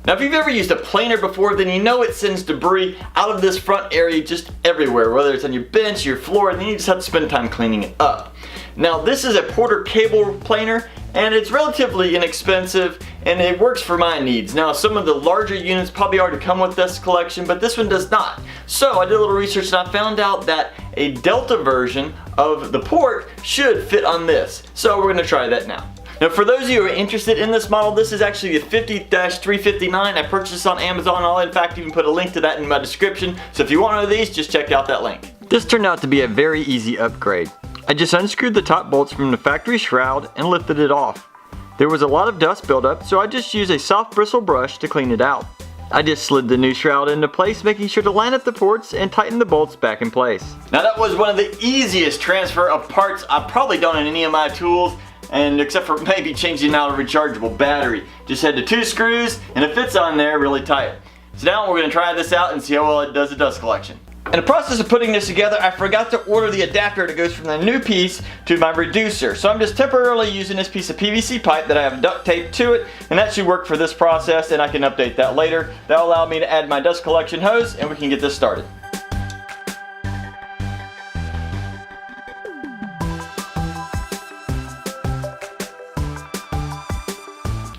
Now if you've ever used a planer before, then you know it sends debris out of this front area just everywhere, whether it's on your bench, your floor, and then you just have to spend time cleaning it up. Now this is a Porter cable planer, and it's relatively inexpensive, and it works for my needs. Now some of the larger units probably already come with this collection, but this one does not. So I did a little research and I found out that a Delta version of the port should fit on this. So we're going to try that now. Now for those of you who are interested in this model, this is actually the 50-359. I purchased this on Amazon. I'll in fact even put a link to that in my description. So if you want one of these, just check out that link. This turned out to be a very easy upgrade. I just unscrewed the top bolts from the factory shroud and lifted it off. There was a lot of dust buildup, so I just used a soft bristle brush to clean it out. I just slid the new shroud into place, making sure to line up the ports and tighten the bolts back in place. Now that was one of the easiest transfer of parts I've probably done in any of my tools, and except for maybe changing out a rechargeable battery. Just had the 2 screws and it fits on there really tight. So now we're going to try this out and see how well it does the dust collection. In the process of putting this together, I forgot to order the adapter that goes from the new piece to my reducer. So I'm just temporarily using this piece of PVC pipe that I have duct taped to it, and that should work for this process, and I can update that later. That'll allow me to add my dust collection hose and we can get this started.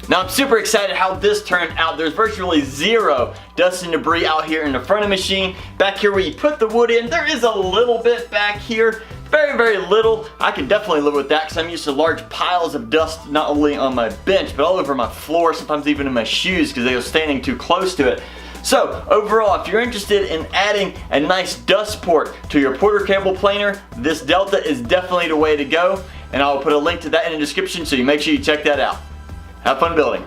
Now I'm super excited how this turned out. There's virtually zero dust and debris out here in the front of the machine. Back here where you put the wood in, there is a little bit back here. Very, very little. I can definitely live with that because I'm used to large piles of dust not only on my bench but all over my floor, sometimes even in my shoes because they were standing too close to it. So overall, if you're interested in adding a nice dust port to your Porter cable planer, this Delta is definitely the way to go, and I'll put a link to that in the description so you make sure you check that out. Have fun building.